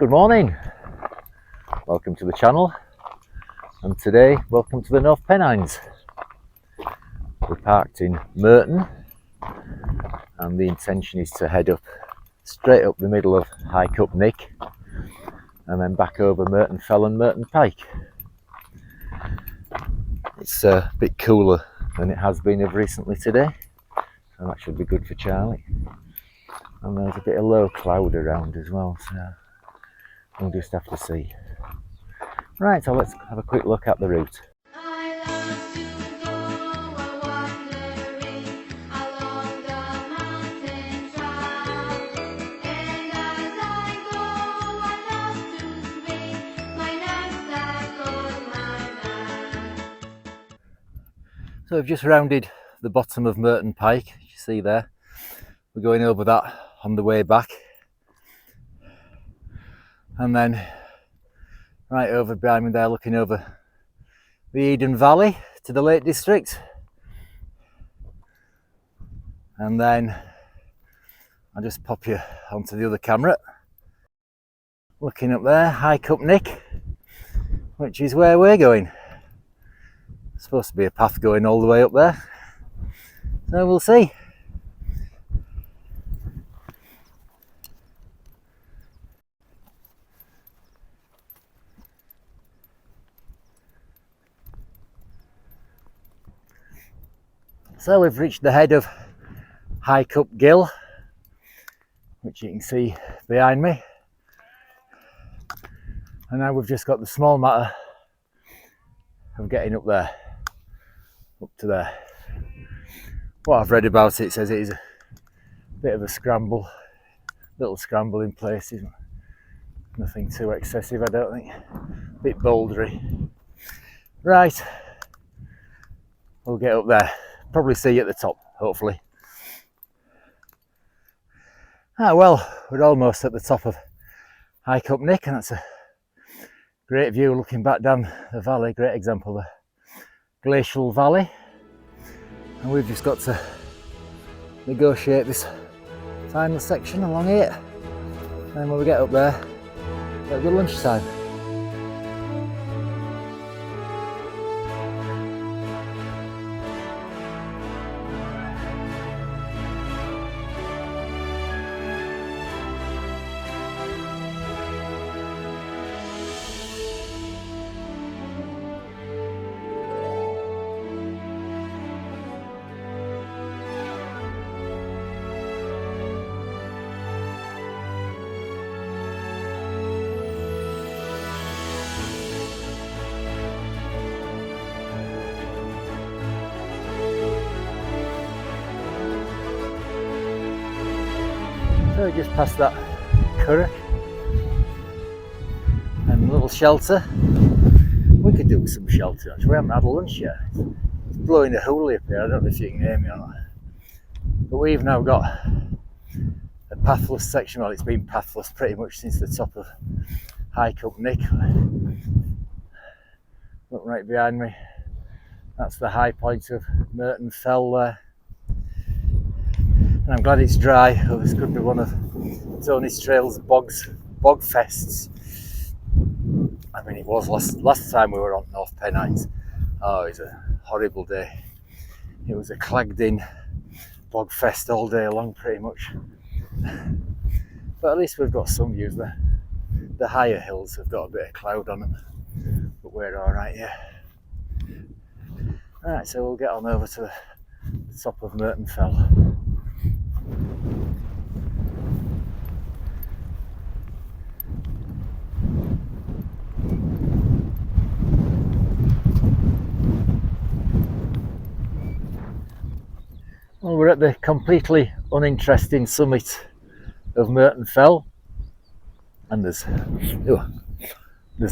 Good morning, welcome to the channel, and today welcome to the North Pennines. We're parked in Murton and the intention is to head up straight up the middle of Hike up Nick and then back over Murton Fell and Murton Pike. It's a bit cooler than it has been of recently today, so that should be good for Charlie. And there's a bit of low cloud around as well, so we'll just have to see. Right, so let's have a quick look at the route. So we've just rounded the bottom of Murton Pike, as you see there. We're going over that on the way back. And then right over behind me there, looking over the Eden Valley to the Lake District. And then I'll just pop you onto the other camera. Looking up there, Hike up Nick, which is where we're going. There's supposed to be a path going all the way up there, so we'll see. So we've reached the head of Hike up Gill, which you can see behind me. And now we've just got the small matter of getting up there, up to there. What I've read about it says it is a bit of a scramble, little scramble in places. Nothing too excessive, I don't think. A bit bouldery. Right, we'll get up there. Probably see you at the top, hopefully. Ah well, we're almost at the top of Hike up Nick, and that's a great view looking back down the valley. Great example of the glacial valley. And we've just got to negotiate this final section along here. And when we get up there, it'll be lunchtime. So we just passed that curragh and a little shelter. We could do with some shelter actually. We haven't had lunch yet. It's blowing a hoolie up here. I don't know if you can hear me or not. But we've now got a pathless section. Well, it's been pathless pretty much since the top of Hike up Nick. Look right behind me. That's the high point of Murton Fell there. And I'm glad it's dry. Oh, this could be one of Tony's Trail's bog fests. I mean, it was last time we were on North Pennines. Oh, it was a horrible day. It was a clagged in bog fest all day long pretty much. But at least we've got some views there. The higher hills have got a bit of cloud on them, but we're all right here. Alright, so we'll get on over to the top of Murton Fell. Well, we're at the completely uninteresting summit of Murton Fell, and there's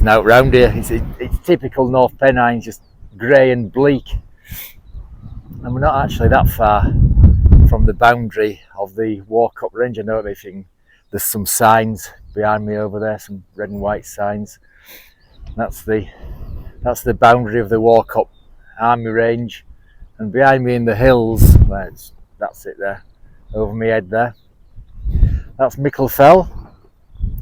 now round here. It's typical North Pennines, just grey and bleak, and we're not actually that far from the boundary of the Walk-up Range. I know there's some signs behind me over there, some red and white signs. That's the boundary of the Walk-up Army Range. And behind me in the hills, that's it there, over my head there. That's Mickle Fell,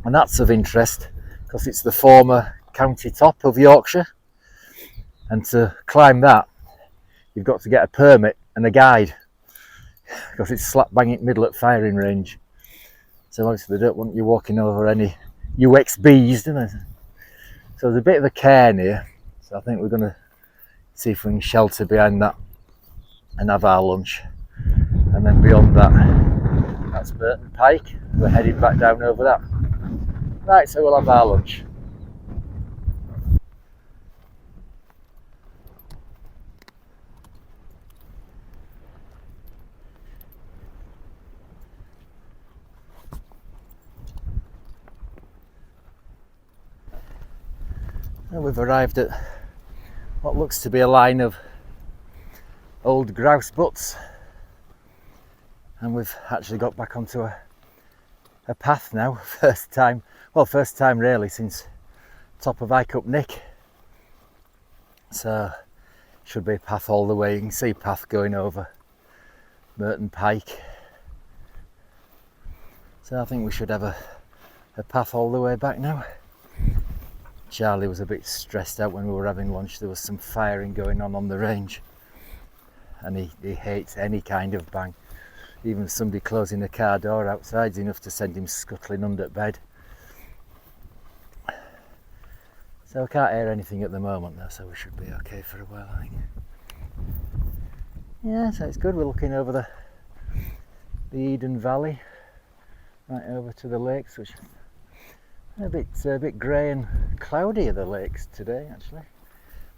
and that's of interest because it's the former county top of Yorkshire, and to climb that you've got to get a permit and a guide because it's slap bang in the middle at firing range. So obviously they don't want you walking over any UXBs, do they? So there's a bit of a cairn here, so I think we're going to see if we can shelter behind that and have our lunch. And then beyond that, that's Murton Pike. We're heading back down over that. Right, so we'll have our lunch. And we've arrived at what looks to be a line of old grouse butts, and we've actually got back onto a path now. First time really since top of Pike up Nick, so should be a path all the way. You can see path going over Murton Pike, so I think we should have a path all the way back now. Charlie was a bit stressed out when we were having lunch. There was some firing going on the range, and he hates any kind of bang. Even somebody closing the car door outside's enough to send him scuttling under bed. So I can't hear anything at the moment though, so we should be okay for a while, I think. Yeah, so it's good. We're looking over the Eden Valley, right over to the lakes, which a bit grey and cloudy, the lakes today actually.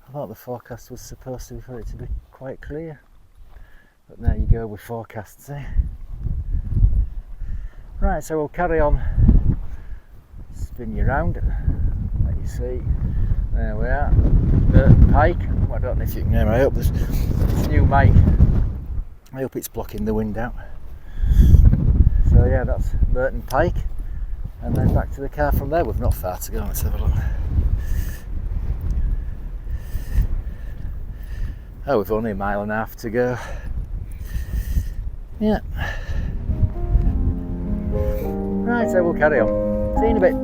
I thought the forecast was supposed to be for it to be quite clear, but there you go with forecasts, eh? Right, so we'll carry on, spin you round, let you see. There we are, Murton Pike. Well, I don't know if you can hear me. I hope this new mic, I hope it's blocking the wind out. So yeah, that's Murton Pike. And then back to the car from there. We've not far to go. Let's have a look. Oh, we've only a mile and a half to go. Yeah. Right, so we'll carry on. See you in a bit.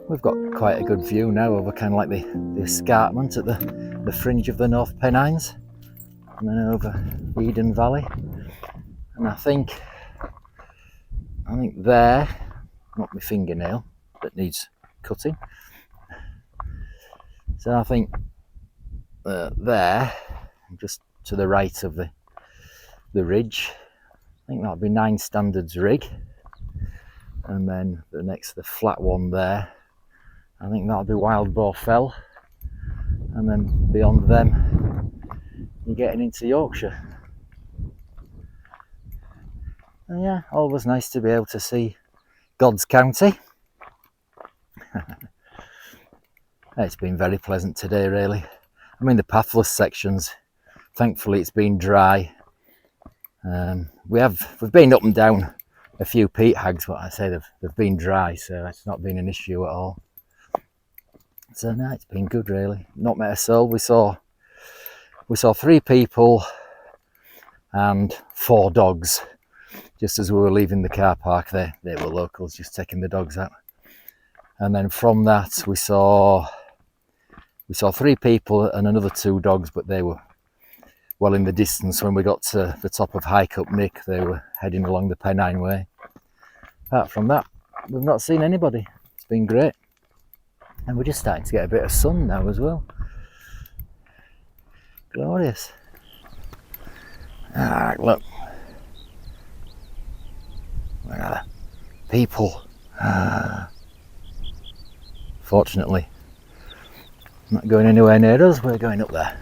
We've got quite a good view now over kind of like the escarpment at the fringe of the North Pennines, and then over Eden Valley. And I think there, not my fingernail that needs cutting. So I think there, just to the right of the ridge, I think that'll be 9 Standards rig, and then the flat one there, I think that'll be Wild Boar Fell, and then beyond them you're getting into Yorkshire. And yeah, always nice to be able to see God's county. It's been very pleasant today, really. I mean, the pathless sections, thankfully it's been dry. We've been up and down a few peat hags, but I say they've been dry, so it's not been an issue at all. So no, it's been good, really. Not met a soul. We saw 3 people and 4 dogs just as we were leaving the car park. They were locals, just taking the dogs out. And then from that we saw 3 people and another 2 dogs, but they were well in the distance. When we got to the top of Hike Up Nick, they were heading along the Pennine way. Apart from that, we've not seen anybody. It's been great. And we're just starting to get a bit of sun now as well. Glorious. Ah, look. Where are the people? Fortunately, not going anywhere near us. We're going up there.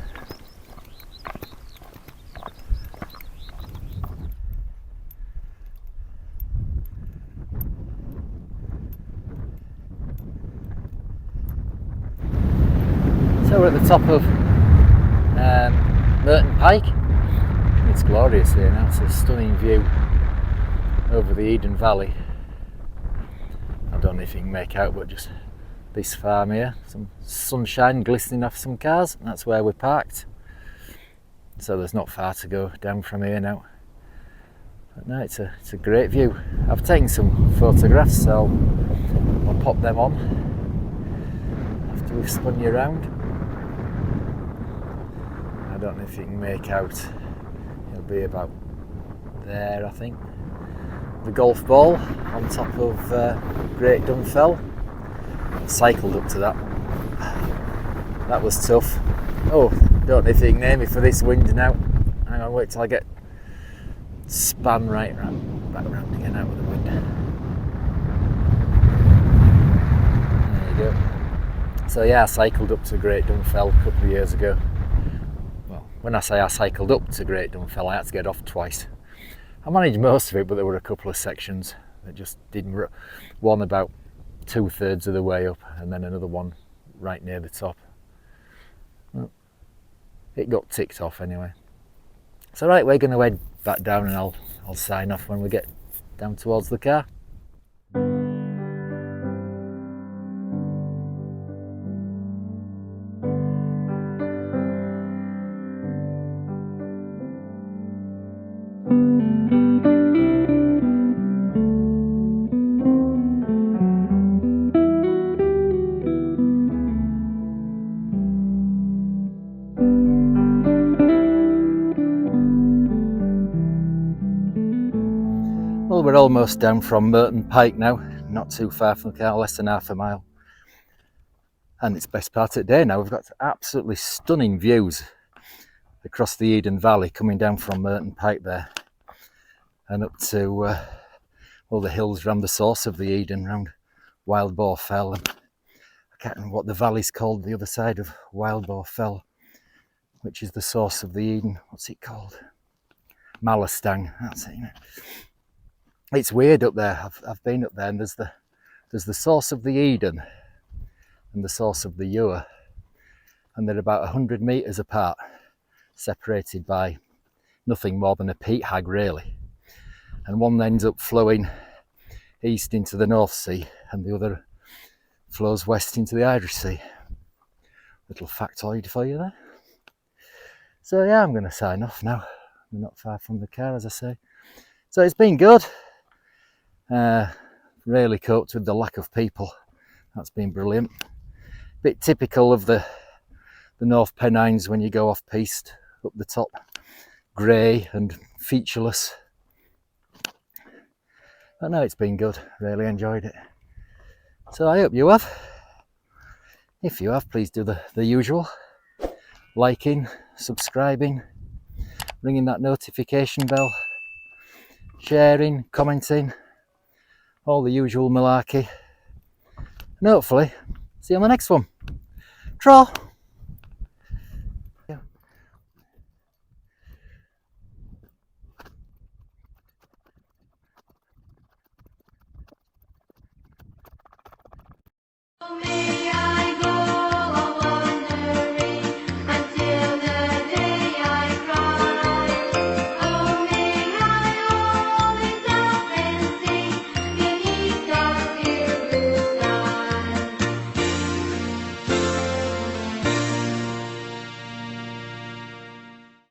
we're at the top of Murton Pike. It's glorious here now. It's a stunning view over the Eden Valley. I don't know if you can make out, but just this farm here, some sunshine glistening off some cars, and that's where we're parked. So there's not far to go down from here now. But no, it's a great view. I've taken some photographs, so I'll pop them on after we've spun you around. I don't know if you can make out, it'll be about there I think. The golf ball on top of Great Dunfell. Cycled up to that. That was tough. Oh, don't know if you can hear me for this wind now. Hang on, wait till I get span right back round again out with the wind. There you go. So yeah, I cycled up to Great Dunfell a couple of years ago. Well, when I say I cycled up to Great Dunfell, I had to get off twice. I managed most of it, but there were a couple of sections that just didn't. One about 2/3 of the way up, and then another one right near the top. Well, it got ticked off anyway. So right, we're going to head back down, and I'll sign off when we get down towards the car. Well, we're almost down from Murton Pike now, not too far from the car, less than half a mile. And it's best part of the day now. We've got absolutely stunning views across the Eden Valley coming down from Murton Pike there and up to all the hills around the source of the Eden, around Wild Boar Fell. And I can't remember what the valley's called, the other side of Wild Boar Fell, which is the source of the Eden. What's it called? Malastang, that's it. It's weird up there. I've been up there, and there's the source of the Eden and the source of the Ure, and they're about 100 metres apart, separated by nothing more than a peat hag really. And one ends up flowing east into the North Sea, and the other flows west into the Irish Sea. Little factoid for you there. So yeah, I'm going to sign off now. We're not far from the car, as I say. So it's been good. Really coped with the lack of people. That's been brilliant. Bit typical of the North Pennines when you go off piste up the top. Grey and featureless. But no, it's been good. Really enjoyed it. So I hope you have. If you have, please do the usual. Liking, subscribing, ringing that notification bell, sharing, commenting, all the usual malarkey. And hopefully, see you on the next one. Tra!